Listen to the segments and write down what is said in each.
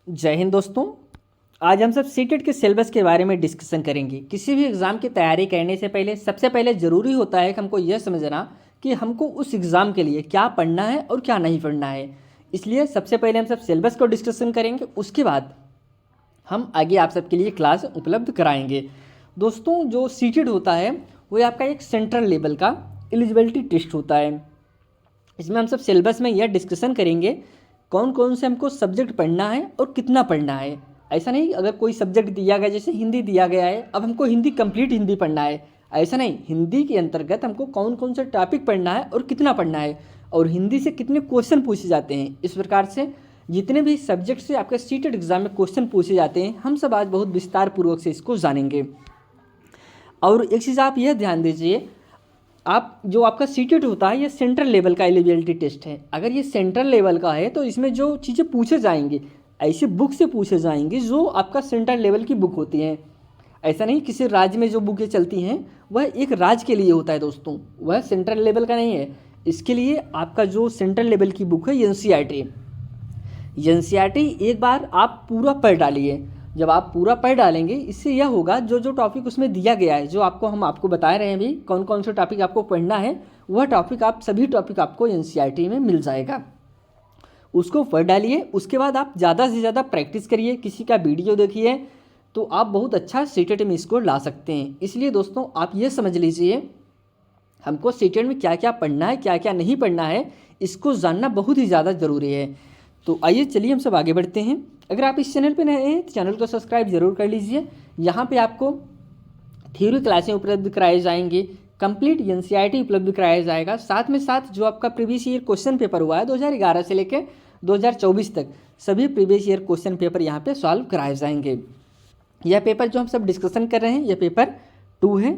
जय हिंद दोस्तों। आज हम सब सीटेट के सिलेबस के बारे में डिस्कशन करेंगे। किसी भी एग्ज़ाम की तैयारी करने से पहले सबसे पहले ज़रूरी होता है कि हमको यह समझना कि हमको उस एग्ज़ाम के लिए क्या पढ़ना है और क्या नहीं पढ़ना है। इसलिए सबसे पहले हम सब सिलेबस को डिस्कशन करेंगे, उसके बाद हम आगे आप सबके लिए क्लास उपलब्ध कराएंगे। दोस्तों, जो सीटेट होता है वो आपका एक सेंट्रल लेवल का एलिजिबिलिटी टेस्ट होता है। इसमें हम सब सिलेबस में यह डिस्कशन करेंगे कौन कौन से हमको सब्जेक्ट पढ़ना है और कितना पढ़ना है। ऐसा नहीं अगर कोई सब्जेक्ट दिया गया, जैसे हिंदी दिया गया है, अब हमको हिंदी कंप्लीट हिंदी पढ़ना है, ऐसा नहीं। हिंदी के अंतर्गत हमको कौन कौन से टॉपिक पढ़ना है और कितना पढ़ना है और हिंदी से कितने क्वेश्चन पूछे जाते हैं। इस प्रकार से जितने भी सब्जेक्ट से आपके सीटेट एग्जाम में क्वेश्चन पूछे जाते हैं, हम सब आज बहुत विस्तार पूर्वक से इसको जानेंगे। और एक चीज़ आप यह ध्यान दीजिए, आप जो आपका सीटेट होता है ये सेंट्रल लेवल का एलिजिबिलिटी टेस्ट है। अगर ये सेंट्रल लेवल का है तो इसमें जो चीज़ें पूछे जाएंगी ऐसी बुक से पूछे जाएंगी जो आपका सेंट्रल लेवल की बुक होती हैं। ऐसा नहीं किसी राज्य में जो बुकें चलती हैं वह एक राज्य के लिए होता है दोस्तों, वह सेंट्रल लेवल का नहीं है। इसके लिए आपका जो सेंट्रल लेवल की बुक है एनसीईआरटी एक बार आप पूरा पढ़ डालिए। जब आप पूरा पढ़ डालेंगे इससे यह होगा जो जो टॉपिक उसमें दिया गया है, जो हम आपको बता रहे हैं भी कौन कौन से टॉपिक आपको पढ़ना है, वह टॉपिक सभी टॉपिक आपको एनसीईआरटी में मिल जाएगा। उसको पढ़ डालिए, उसके बाद आप ज़्यादा से ज़्यादा प्रैक्टिस करिए, किसी का वीडियो देखिए, तो आप बहुत अच्छा सीटेट में इसको ला सकते हैं। इसलिए दोस्तों आप ये समझ लीजिए हमको सीटेट में क्या क्या पढ़ना है क्या क्या नहीं पढ़ना है, इसको जानना बहुत ही ज़्यादा ज़रूरी है। तो आइए चलिए हम सब आगे बढ़ते हैं। अगर आप इस चैनल पर नए हैं तो चैनल को सब्सक्राइब जरूर कर लीजिए। यहाँ पे आपको थ्योरी क्लासें उपलब्ध कराई जाएंगी, कंप्लीट एनसीईआरटी उपलब्ध कराया जाएगा, साथ में साथ जो आपका प्रीवियस ईयर क्वेश्चन पेपर हुआ है 2011 से लेकर 2024 तक सभी प्रीवियस ईयर क्वेश्चन पेपर यहाँ पे सॉल्व कराए जाएंगे। यह पेपर जो हम सब डिस्कशन कर रहे हैं यह पेपर 2 है।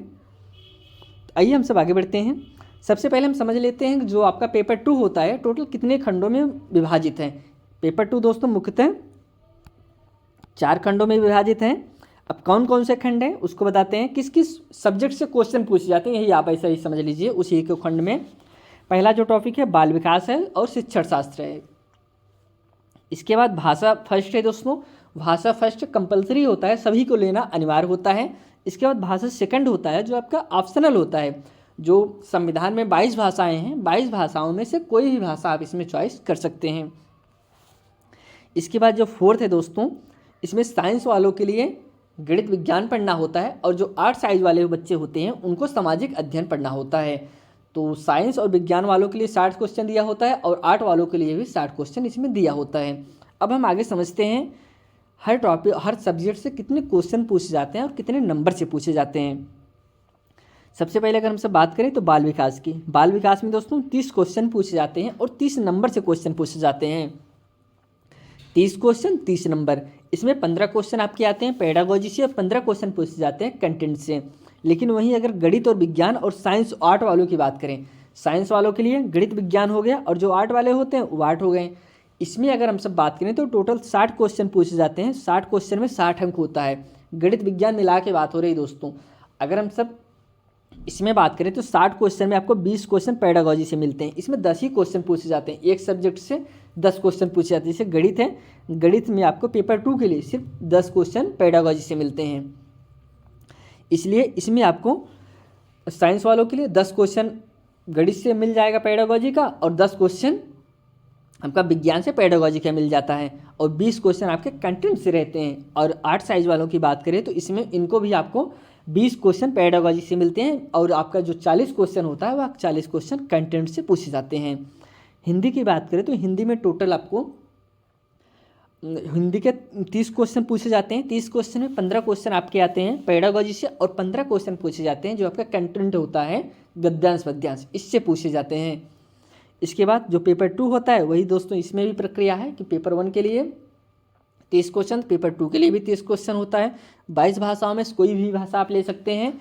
आइए हम सब आगे बढ़ते हैं। सबसे पहले हम समझ लेते हैं कि जो आपका पेपर 2 होता है टोटल कितने खंडों में विभाजित है। पेपर 2 दोस्तों मुख्यतः 4 खंडों में विभाजित हैं। अब कौन कौन से खंड हैं उसको बताते हैं, किस किस सब्जेक्ट से क्वेश्चन पूछे जाते हैं, यही आप ऐसा ही समझ लीजिए। उसी के खंड में पहला जो टॉपिक है बाल विकास है और शिक्षण शास्त्र है। इसके बाद भाषा फर्स्ट है दोस्तों, भाषा फर्स्ट कंपलसरी होता है, सभी को लेना अनिवार्य होता है। इसके बाद भाषा सेकंड होता है जो आपका ऑप्शनल होता है। जो संविधान में 22 भाषाएं हैं, 22 भाषाओं में से कोई भी भाषा आप इसमें चॉइस कर सकते हैं। इसके बाद जो फोर्थ है दोस्तों, इसमें साइंस वालों के लिए गणित विज्ञान पढ़ना होता है और जो आर्ट साइंस वाले बच्चे होते हैं उनको सामाजिक अध्ययन पढ़ना होता है। तो साइंस और विज्ञान वालों के लिए 60 क्वेश्चन दिया होता है और आर्ट वालों के लिए भी 60 क्वेश्चन इसमें दिया होता है। अब हम आगे समझते हैं हर टॉपिक हर सब्जेक्ट से कितने क्वेश्चन पूछे जाते हैं और कितने नंबर से पूछे जाते हैं। सबसे पहले अगर हमसे बात करें तो बाल विकास की, बाल विकास में दोस्तों 30 क्वेश्चन पूछे जाते हैं और 30 नंबर से क्वेश्चन पूछे जाते हैं। 30 क्वेश्चन 30 नंबर। इसमें 15 क्वेश्चन आपके आते हैं पेडागोजी से और 15 क्वेश्चन पूछे जाते हैं कंटेंट से। लेकिन वहीं अगर गणित और विज्ञान और साइंस आर्ट वालों की बात करें, साइंस वालों के लिए गणित विज्ञान हो गया और जो आर्ट वाले होते हैं वो आर्ट हो गए। इसमें अगर हम सब बात करें तो टोटल 60 क्वेश्चन पूछे जाते हैं। 60 क्वेश्चन में 60 अंक होता है। गणित विज्ञान मिला के बात हो रही दोस्तों। अगर हम सब इसमें बात करें तो 60 क्वेश्चन में आपको 20 क्वेश्चन पेडागोजी से मिलते हैं। इसमें 10 ही क्वेश्चन पूछे जाते हैं, एक सब्जेक्ट से 10 क्वेश्चन पूछे जाते हैं। जैसे गणित है, गणित में आपको पेपर 2 के लिए सिर्फ 10 क्वेश्चन पेडागोजी से मिलते हैं। इसलिए इसमें आपको साइंस वालों के लिए 10 क्वेश्चन गणित से मिल जाएगा पेडागोजी का और 10 क्वेश्चन आपका विज्ञान से पेडागोजी का मिल जाता है और 20 क्वेश्चन आपके कंटेंट से रहते हैं। और आर्ट साइंस वालों की बात करें तो इसमें इनको भी आपको 20 क्वेश्चन पेडागोजी से मिलते हैं और आपका जो 40 क्वेश्चन होता है वह 40 क्वेश्चन कंटेंट से पूछे जाते हैं। हिंदी की बात करें तो हिंदी में टोटल आपको हिंदी के 30 क्वेश्चन पूछे जाते हैं। 30 क्वेश्चन में 15 क्वेश्चन आपके आते हैं पेडागोजी से और 15 क्वेश्चन पूछे जाते हैं जो आपका कंटेंट होता है गद्यांश पद्यांश, इससे पूछे जाते हैं। इसके बाद जो पेपर 2 होता है वही दोस्तों इसमें भी प्रक्रिया है कि पेपर 1 के लिए 30 क्वेश्चन, पेपर 2 के लिए भी 30 क्वेश्चन होता है। 22 भाषाओं में कोई भी भाषा आप ले सकते हैं,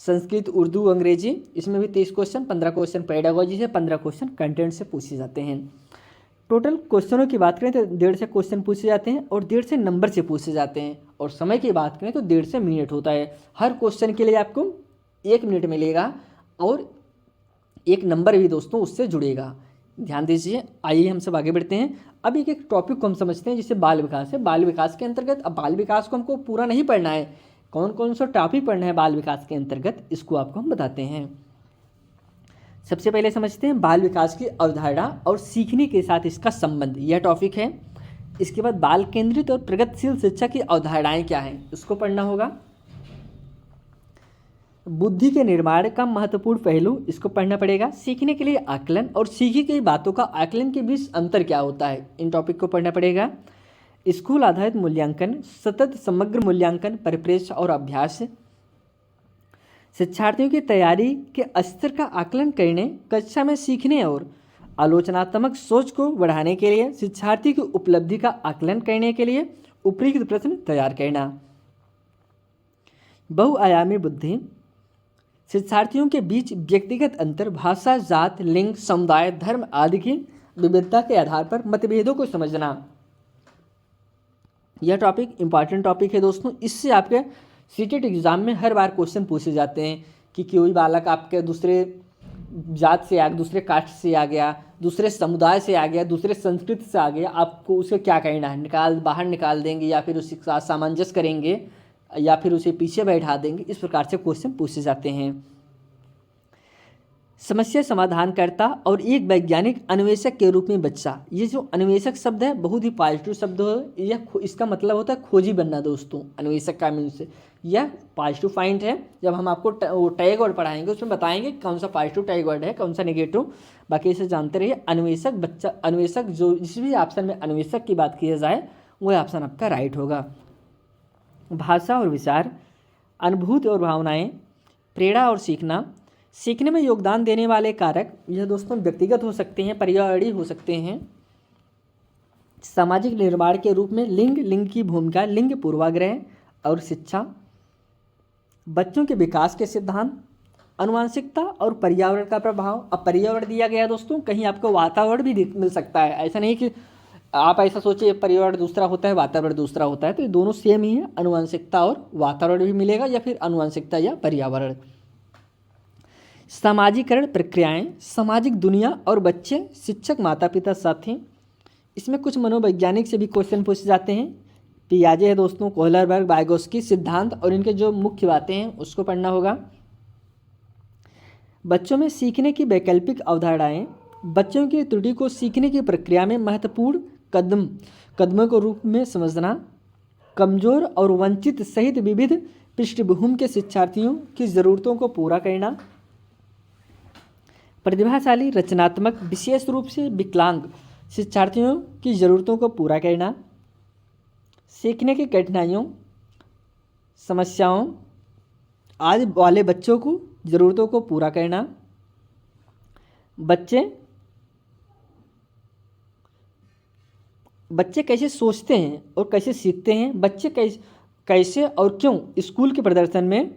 संस्कृत उर्दू अंग्रेजी, इसमें भी 30 क्वेश्चन, 15 क्वेश्चन पेडागोजी से, 15 क्वेश्चन कंटेंट से पूछे जाते हैं। टोटल क्वेश्चनों की बात करें तो 1.5 से क्वेश्चन पूछे जाते हैं और 1.5 से नंबर से पूछे जाते हैं। और समय की बात करें तो 1.5 से मिनट होता है। हर क्वेश्चन के लिए आपको 1 मिनट मिलेगा और एक नंबर भी दोस्तों उससे जुड़ेगा। ध्यान दीजिए। आइए हम सब आगे बढ़ते हैं। अब एक टॉपिक को हम समझते हैं जिसे बाल विकास है। बाल विकास के अंतर्गत अब बाल विकास को हमको पूरा नहीं पढ़ना है, कौन कौन सा टॉपिक पढ़ना है बाल विकास के अंतर्गत, इसको आपको हम बताते हैं। सबसे पहले समझते हैं बाल विकास की अवधारणा और सीखने के साथ इसका संबंध, यह टॉपिक है। इसके बाद बाल केंद्रित और प्रगतिशील शिक्षा की अवधारणाएं क्या हैं, इसको पढ़ना होगा। बुद्धि के निर्माण का महत्वपूर्ण पहलू, इसको पढ़ना पड़ेगा। सीखने के लिए आकलन और सीखी गई बातों का आकलन के बीच अंतर क्या होता है, इन टॉपिक को पढ़ना पड़ेगा। स्कूल आधारित मूल्यांकन, सतत समग्र मूल्यांकन, परिप्रेक्ष्य और अभ्यास, शिक्षार्थियों की तैयारी के स्तर का आकलन करने, कक्षा में सीखने और आलोचनात्मक सोच को बढ़ाने के लिए, शिक्षार्थी की उपलब्धि का आकलन करने के लिए उपयुक्त प्रश्न तैयार करना। बहुआयामी बुद्धि, शिक्षार्थियों के बीच व्यक्तिगत अंतर, भाषा, जात, लिंग, समुदाय, धर्म आदि की विविधता के आधार पर मतभेदों को समझना। यह टॉपिक इंपॉर्टेंट टॉपिक है दोस्तों। इससे आपके सीटेट एग्जाम में हर बार क्वेश्चन पूछे जाते हैं कि कोई बालक आपके दूसरे जात से आ गया, दूसरे कास्ट से आ गया, दूसरे समुदाय से आ गया, दूसरे संस्कृति से आ गया, आपको उसे क्या कहना है, बाहर निकाल देंगे या फिर उसके साथ सामंजस्य करेंगे या फिर उसे पीछे बैठा देंगे, इस प्रकार से क्वेश्चन पूछे जाते हैं। समस्या समाधानकर्ता और एक वैज्ञानिक अन्वेषक के रूप में बच्चा, ये जो अन्वेषक शब्द है बहुत ही पॉजिटिव शब्द है। यह इसका मतलब होता है खोजी बनना दोस्तों। अन्वेषक का मीन्स यह पॉजिटिव पॉइंट है। जब हम आपको टैग वर्ड पढ़ाएंगे उसमें बताएंगे कौन सा पॉजिटिव टैग वर्ड है, कौन सा नेगेटिव, बाकी इसे जानते रहिए। अन्वेषक बच्चा, अन्वेषक, जो जिस भी ऑप्शन में अन्वेषक की बात की जाए वह ऑप्शन आपका राइट होगा। भाषा और विचार, अनुभूति और भावनाएं, प्रेरणा और सीखना, सीखने में योगदान देने वाले कारक, यह दोस्तों व्यक्तिगत हो सकते हैं, पर्यावरणीय हो सकते हैं। सामाजिक निर्माण के रूप में लिंग, लिंग की भूमिका, लिंग पूर्वाग्रह और शिक्षा, बच्चों के विकास के सिद्धांत, आनुवंशिकता और पर्यावरण का प्रभाव। अब पर्यावरण दिया गया दोस्तों, कहीं आपको वातावरण भी मिल सकता है, ऐसा नहीं कि आप ऐसा सोचिए पर्यावरण दूसरा होता है वातावरण दूसरा होता है, तो ये दोनों सेम ही है। आनुवंशिकता और वातावरण भी मिलेगा या फिर आनुवंशिकता या पर्यावरण। सामाजिकरण प्रक्रियाएं, सामाजिक दुनिया और बच्चे, शिक्षक, माता पिता, साथी। इसमें कुछ मनोवैज्ञानिक से भी क्वेश्चन पूछे जाते हैं। पियाजे है दोस्तों, कोहलरबर्ग, वाइगोस्की सिद्धांत और इनके जो मुख्य बातें हैं उसको पढ़ना होगा। बच्चों में सीखने की वैकल्पिक अवधारणाएं, बच्चों की त्रुटि को सीखने की प्रक्रिया में महत्वपूर्ण कदमों के रूप में समझना। कमजोर और वंचित सहित विविध पृष्ठभूमि के शिक्षार्थियों की ज़रूरतों को पूरा करना। प्रतिभाशाली, रचनात्मक, विशेष रूप से विकलांग शिक्षार्थियों की ज़रूरतों को पूरा करना। सीखने की कठिनाइयों, समस्याओं आदि वाले बच्चों को ज़रूरतों को पूरा करना। बच्चे कैसे सोचते हैं और कैसे सीखते हैं, बच्चे कैसे और क्यों स्कूल के प्रदर्शन में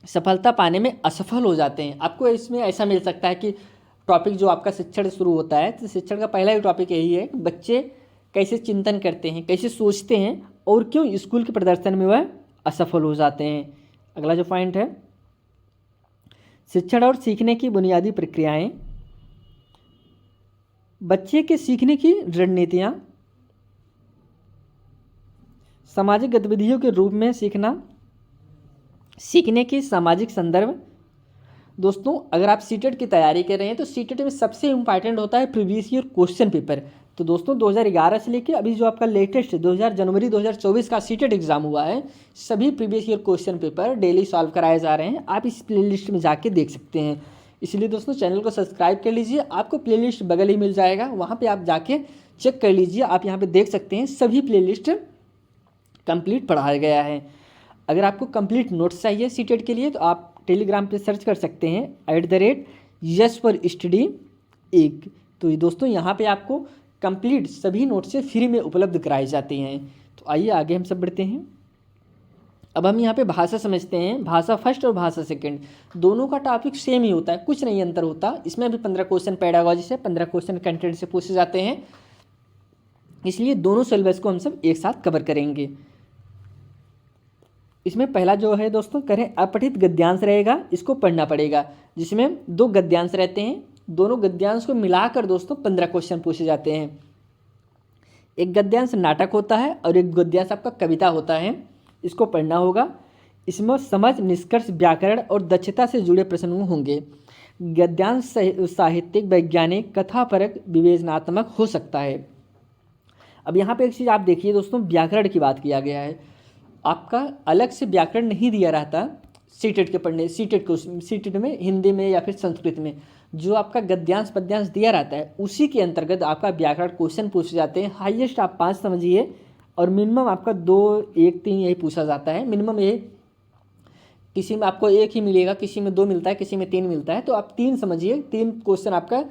सफलता पाने में असफल हो जाते हैं। आपको इसमें ऐसा मिल सकता है कि टॉपिक जो आपका शिक्षण शुरू होता है तो शिक्षण का पहला ही टॉपिक यही है कि बच्चे कैसे चिंतन करते हैं, कैसे सोचते हैं और क्यों स्कूल के प्रदर्शन में वह असफल हो जाते हैं। अगला जो पॉइंट है, शिक्षण और सीखने की बुनियादी प्रक्रियाएं, बच्चे के सीखने की रणनीतियाँ, सामाजिक गतिविधियों के रूप में सीखना, सीखने की सामाजिक संदर्भ। दोस्तों अगर आप सीटेट की तैयारी कर रहे हैं तो सीटेट में सबसे इम्पॉर्टेंट होता है प्रीवियस ईयर क्वेश्चन पेपर। तो दोस्तों 2011 से लेकर अभी जो आपका लेटेस्ट जनवरी 2024 का सीटेट एग्जाम हुआ है, सभी previous year question paper daily solve कराए जा रहे हैं। आप इस प्लेलिस्ट में जाके देख सकते हैं। इसलिए दोस्तों चैनल को सब्सक्राइब कर लीजिए, आपको प्लेलिस्ट बगल ही मिल जाएगा, वहाँ पे आप जाके चेक कर लीजिए। आप यहाँ पे देख सकते हैं सभी प्लेलिस्ट कंप्लीट पढ़ाया गया है। अगर आपको कंप्लीट नोट्स चाहिए सीटेट के लिए तो आप टेलीग्राम पे सर्च कर सकते हैं @YesForStudy1। तो ये दोस्तों यहाँ पे आपको कंप्लीट सभी नोट्स फ्री में उपलब्ध कराई जाती हैं। तो आइए आगे हम सब बढ़ते हैं। अब हम यहाँ पे भाषा समझते हैं। भाषा फर्स्ट और भाषा सेकंड दोनों का टॉपिक सेम ही होता है, कुछ नहीं अंतर होता। इसमें भी 15 क्वेश्चन पेडागॉजी से, 15 क्वेश्चन कंटेंट से पूछे जाते हैं, इसलिए दोनों सिलेबस को हम सब एक साथ कवर करेंगे। इसमें पहला जो है दोस्तों करें अपठित गद्यांश रहेगा, इसको पढ़ना पड़ेगा, जिसमें 2 गद्यांश रहते हैं, दोनों गद्यांश को मिलाकर दोस्तों 15 क्वेश्चन पूछे जाते हैं। एक गद्यांश नाटक होता है और एक गद्यांश आपका कविता होता है, इसको पढ़ना होगा। इसमें समझ, निष्कर्ष, व्याकरण और दक्षता से जुड़े प्रश्न होंगे। गद्यांश साहित्यिक, वैज्ञानिक, कथापरक, विवेचनात्मक हो सकता है। अब यहाँ पे एक चीज़ आप देखिए दोस्तों, व्याकरण की बात किया गया है। आपका अलग से व्याकरण नहीं दिया रहता सीटेट के पढ़ने, सीटेट में हिंदी में या फिर संस्कृत में जो आपका गद्यांश पद्यांश दिया रहता है उसी के अंतर्गत आपका व्याकरण क्वेश्चन पूछे जाते हैं। हाईएस्ट आप 5 समझिए और मिनिमम आपका 2, 1, 3 यही पूछा जाता है। मिनिमम ये किसी में आपको 1 ही मिलेगा, किसी में 2 मिलता है, किसी में 3 मिलता है, तो आप 3 समझिए। 3 क्वेश्चन आपका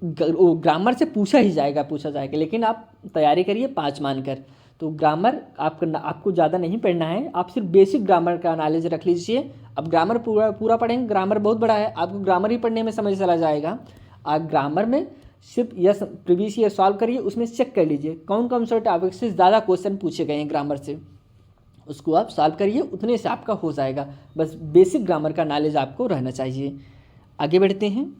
ग्रामर से पूछा जाएगा, लेकिन आप तैयारी करिए 5 मानकर। तो ग्रामर आपको ज़्यादा नहीं पढ़ना है, आप सिर्फ बेसिक ग्रामर का नॉलेज रख लीजिए। अब ग्रामर पूरा पढ़ेंगे, ग्रामर बहुत बड़ा है, आपको ग्रामर ही पढ़ने में समझ चला जाएगा। आप ग्रामर में सिर्फ यस प्रीवियस ईयर सॉल्व करिए, उसमें चेक कर लीजिए कौन कौन से टॉपिक से ज़्यादा क्वेश्चन पूछे गए हैं ग्रामर से, उसको आप सॉल्व करिए, उतने से आपका हो जाएगा। बस बेसिक ग्रामर का नॉलेज आपको रहना चाहिए। आगे बढ़ते हैं।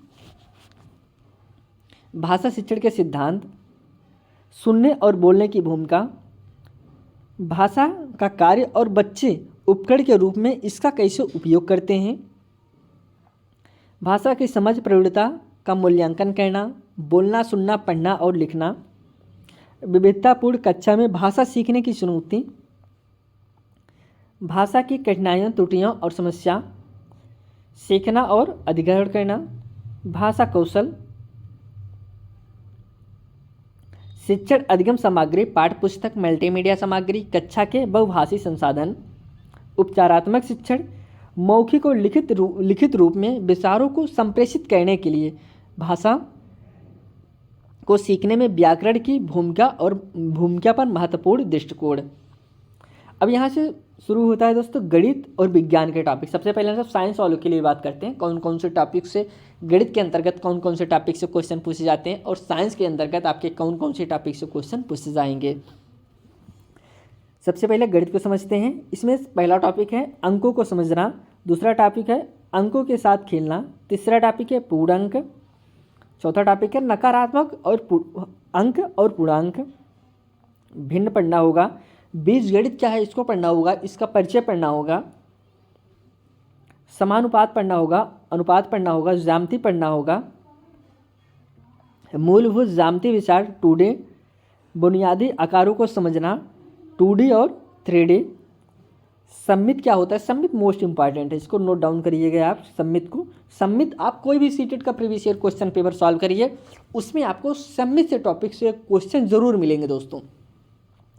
भाषा शिक्षण के सिद्धांत, सुनने और बोलने की भूमिका, भाषा का कार्य और बच्चे उपकरण के रूप में इसका कैसे उपयोग करते हैं, भाषा की समझ प्रवृत्ता का मूल्यांकन करना, बोलना, सुनना, पढ़ना और लिखना, विविधतापूर्ण कक्षा में भाषा सीखने की चुनौती, भाषा की कठिनाइयाँ, त्रुटियाँ और समस्या, सीखना और अधिग्रहण करना, भाषा कौशल, शिक्षण अधिगम सामग्री, पाठ्य पुस्तक, मल्टीमीडिया सामग्री, कक्षा के बहुभाषी संसाधन, उपचारात्मक शिक्षण, मौखिक और लिखित रूप में विचारों को संप्रेषित करने के लिए भाषा को सीखने में व्याकरण की भूमिका पर महत्वपूर्ण दृष्टिकोण। अब यहाँ से शुरू होता है दोस्तों गणित और विज्ञान के टॉपिक। सबसे पहले हम सब साइंस वालों के लिए बात करते हैं, कौन कौन से टॉपिक से गणित के अंतर्गत कौन कौन से टॉपिक से क्वेश्चन पूछे जाते हैं और साइंस के अंतर्गत आपके कौन कौन से टॉपिक से क्वेश्चन पूछे जाएंगे। सबसे पहले गणित को समझते हैं। इसमें पहला टॉपिक है अंकों को समझना, दूसरा टॉपिक है अंकों के साथ खेलना, तीसरा टॉपिक है पूर्णांक, चौथा टॉपिक है नकारात्मक और अंक और पूर्णांक। भिन्न पढ़ना होगा, बीजगणित क्या है इसको पढ़ना होगा, इसका परिचय पढ़ना होगा, समानुपात पढ़ना होगा, अनुपात पढ़ना होगा, ज्यामिति पढ़ना होगा, मूलभूत ज्यामिति विचार 2D, बुनियादी आकारों को समझना 2D और 3D। सममित क्या होता है, सममित मोस्ट इंपॉर्टेंट है, इसको नोट डाउन करिएगा आप सममित को। सममित आप कोई भी सीटेट का previous year question paper solve करिए, उसमें आपको सममित से टॉपिक से क्वेश्चन जरूर मिलेंगे दोस्तों।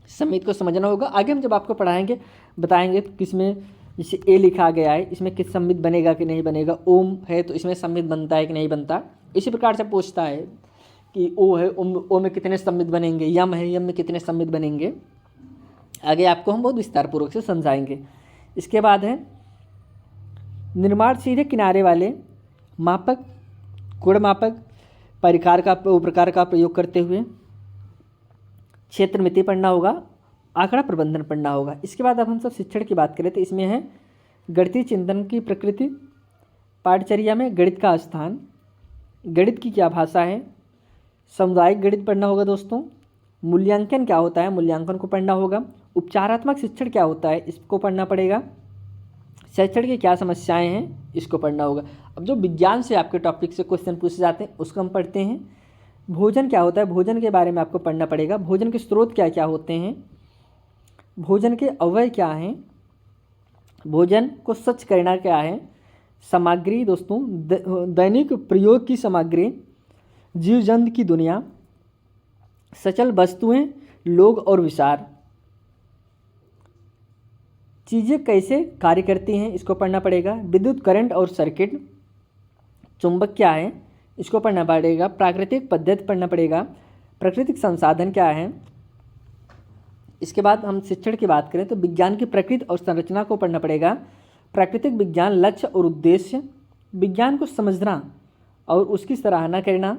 सममित को समझना होगा। आगे हम जब आपको पढ़ाएंगे बताएंगे तो किसमें जैसे ए लिखा गया है इसमें किस सममित बनेगा कि नहीं बनेगा, ओम है तो इसमें सममित बनता है कि नहीं बनता, इसी प्रकार से पूछता है कि ओ है, ओ में कितने सममित बनेंगे, यम है, यम में कितने सममित बनेंगे। आगे आपको हम बहुत विस्तारपूर्वक से समझाएंगे। इसके बाद है निर्माण सीधे किनारे वाले मापक, गुण मापक, परिकार का प्रकार का प्रयोग करते हुए, क्षेत्रमिति पढ़ना होगा, आंकड़ा प्रबंधन पढ़ना होगा। इसके बाद अब हम सब शिक्षण की बात करें तो इसमें है गणितीय चिंतन की प्रकृति, पाठचर्या में गणित का स्थान, गणित की क्या भाषा है, सामुदायिक गणित पढ़ना होगा दोस्तों, मूल्यांकन क्या होता है, मूल्यांकन को पढ़ना होगा, उपचारात्मक शिक्षण क्या होता है इसको पढ़ना पड़ेगा, शिक्षण की क्या समस्याएं हैं इसको पढ़ना होगा। अब जो विज्ञान से आपके टॉपिक से क्वेश्चन पूछे जाते हैं उसको हम पढ़ते हैं। भोजन क्या होता है, भोजन के बारे में आपको पढ़ना पड़ेगा, भोजन के स्रोत क्या क्या होते हैं, भोजन के अवयव क्या हैं, भोजन को स्वच्छ करना क्या है, सामग्री दोस्तों दैनिक प्रयोग की सामग्री, जीव जंतु की दुनिया, सचल वस्तुएं, लोग और विचार, चीज़ें कैसे कार्य करती हैं इसको पढ़ना पड़ेगा, विद्युत करंट और सर्किट, चुंबक क्या है इसको पढ़ना पड़ेगा, प्राकृतिक पद्धति पढ़ना पड़ेगा, प्राकृतिक संसाधन क्या है। इसके बाद हम शिक्षण की बात करें तो विज्ञान की प्रकृति और संरचना को पढ़ना पड़ेगा, प्राकृतिक विज्ञान, लक्ष्य और उद्देश्य, विज्ञान को समझना और उसकी सराहना करना,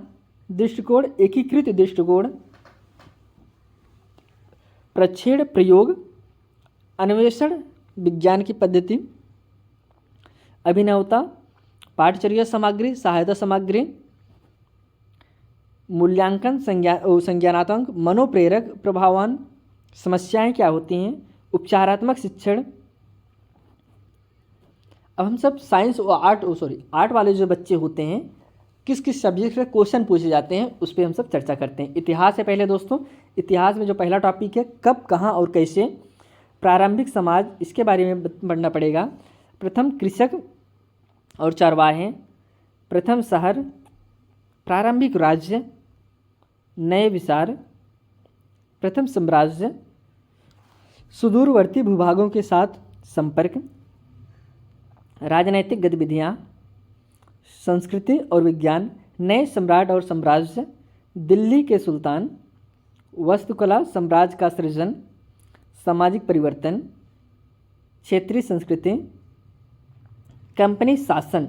दृष्टिकोण, एकीकृत दृष्टिकोण, प्रक्षेपण प्रयोग, अन्वेषण विज्ञान की पद्धति, अभिनवता, पाठचर्या सामग्री, सहायता सामग्री, मूल्यांकन, संज्ञानात्मक, मनोप्रेरक, प्रभावान, समस्याएं क्या होती हैं, उपचारात्मक शिक्षण। अब हम सब साइंस और आर्ट वाले जो बच्चे होते हैं किस किस सब्जेक्ट से क्वेश्चन पूछे जाते हैं उस पर हम सब चर्चा करते हैं। इतिहास है पहले दोस्तों। इतिहास में जो पहला टॉपिक है कब, कहाँ और कैसे। प्रारंभिक समाज, इसके बारे में पढ़ना पड़ेगा। प्रथम कृषक और चरवाहे, प्रथम शहर, प्रारंभिक राज्य, नए विचार, प्रथम साम्राज्य, सुदूरवर्ती भूभागों के साथ संपर्क, राजनैतिक गतिविधियाँ, संस्कृति और विज्ञान, नए सम्राट और साम्राज्य, दिल्ली के सुल्तान, वास्तुकला, साम्राज्य का सृजन, सामाजिक परिवर्तन, क्षेत्रीय संस्कृति, कंपनी शासन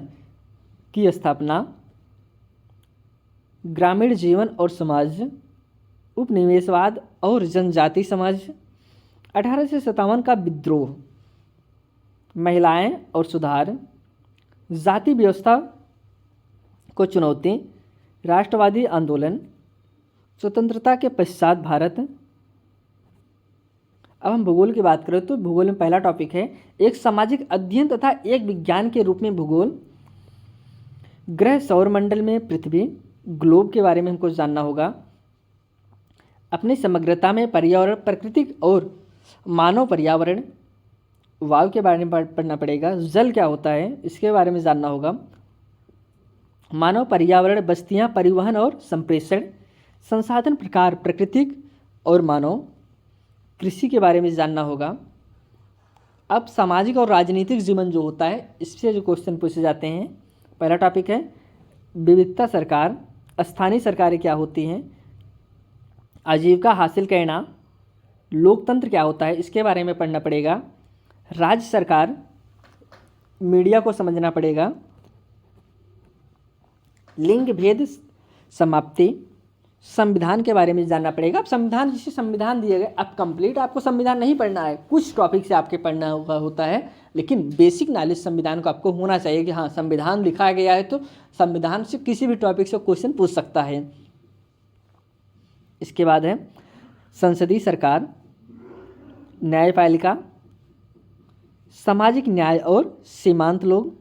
की स्थापना, ग्रामीण जीवन और समाज, उपनिवेशवाद और जनजाति समाज, 1857 का विद्रोह, महिलाएं और सुधार, जाति व्यवस्था को चुनौती, राष्ट्रवादी आंदोलन, स्वतंत्रता के पश्चात भारत। अब हम भूगोल की बात करें तो भूगोल में पहला टॉपिक है एक सामाजिक अध्ययन तथा एक विज्ञान के रूप में भूगोल। ग्रह सौरमंडल में पृथ्वी, ग्लोब के बारे में हमको जानना होगा। अपनी समग्रता में पर्यावरण, प्राकृतिक और मानव पर्यावरण, वायु के बारे में पढ़ना पड़ेगा। जल क्या होता है इसके बारे में जानना होगा। मानव पर्यावरण, बस्तियां, परिवहन और संप्रेषण, संसाधन प्रकार, प्राकृतिक और मानव, कृषि के बारे में जानना होगा। अब सामाजिक और राजनीतिक जीवन जो होता है इससे जो क्वेश्चन पूछे जाते हैं, पहला टॉपिक है विविधता सरकार, स्थानीय सरकारें क्या होती हैं, आजीविका हासिल करना, लोकतंत्र क्या होता है इसके बारे में पढ़ना पड़ेगा। राज्य सरकार, मीडिया को समझना पड़ेगा। लिंग भेद समाप्ति, संविधान के बारे में जानना पड़ेगा। अब संविधान, जिसे संविधान दिए गए, अब कंप्लीट आपको संविधान नहीं पढ़ना है, कुछ टॉपिक से आपके पढ़ना होता है, लेकिन बेसिक नॉलेज संविधान को आपको होना चाहिए कि हाँ संविधान लिखा गया है तो संविधान से किसी भी टॉपिक से क्वेश्चन पूछ सकता है। इसके बाद है संसदीय सरकार, न्यायपालिका, सामाजिक न्याय और सीमांत लोग।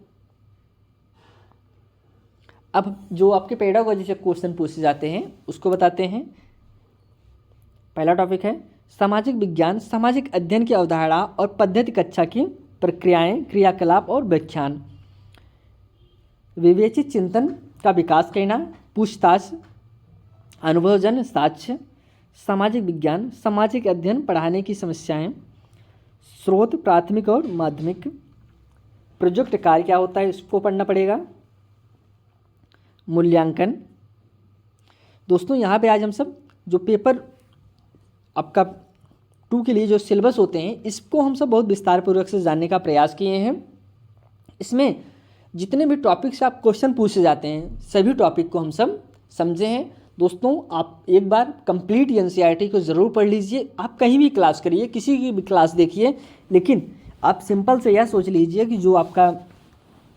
अब जो आपके पेडागोजी से क्वेश्चन पूछे जाते हैं उसको बताते हैं। पहला टॉपिक है सामाजिक विज्ञान, सामाजिक अध्ययन की अवधारणा और पद्धति, कक्षा की प्रक्रियाएं, क्रियाकलाप और व्याख्यान। विवेचित चिंतन का विकास करना, पूछताछ, अनुभवजन्य साक्ष्य, सामाजिक विज्ञान, सामाजिक अध्ययन, पढ़ाने की समस्याएं, स्रोत, प्राथमिक और माध्यमिक, प्रोजेक्ट कार्य क्या होता है इसको पढ़ना पड़ेगा। मूल्यांकन। दोस्तों यहाँ पे आज हम सब जो पेपर आपका 2 के लिए जो सिलेबस होते हैं इसको हम सब बहुत विस्तार पूर्वक से जानने का प्रयास किए हैं। इसमें जितने भी टॉपिक से आप क्वेश्चन पूछे जाते हैं सभी टॉपिक को हम सब समझे हैं। दोस्तों आप एक बार कंप्लीट एनसीईआरटी को ज़रूर पढ़ लीजिए। आप कहीं भी क्लास करिए, किसी की भी क्लास देखिए, लेकिन आप सिंपल से यह सोच लीजिए कि जो आपका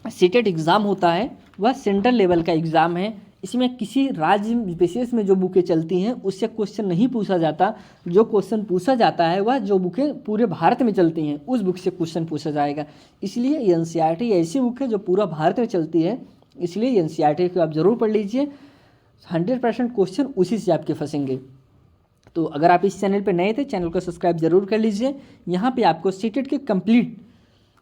सीटेट एग्ज़ाम होता है वह सेंट्रल लेवल का एग्ज़ाम है। इसमें किसी राज्य विशेष में जो बुकें चलती हैं उससे क्वेश्चन नहीं पूछा जाता। जो क्वेश्चन पूछा जाता है वह जो बुकें पूरे भारत में चलती हैं उस बुक से क्वेश्चन पूछा जाएगा। इसलिए एनसीईआरटी ऐसी बुक है जो पूरा भारत में चलती है, इसलिए एनसीईआरटी को आप ज़रूर पढ़ लीजिए। 100% क्वेश्चन उसी से आपके फंसेंगे। तो अगर आप इस चैनल पर नए थे, चैनल को सब्सक्राइब जरूर कर लीजिए। यहाँ पे आपको सीटेट के कंप्लीट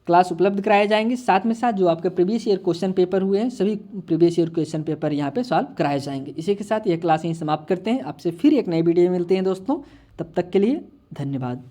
क्लास उपलब्ध कराए जाएंगे, साथ में साथ जो आपके प्रीवियस ईयर क्वेश्चन पेपर हुए हैं सभी प्रीवियस ईयर क्वेश्चन पेपर यहाँ पे सॉल्व कराए जाएंगे। इसी के साथ यह क्लास यहीं समाप्त करते हैं। आपसे फिर एक नई वीडियो में मिलते हैं दोस्तों, तब तक के लिए धन्यवाद।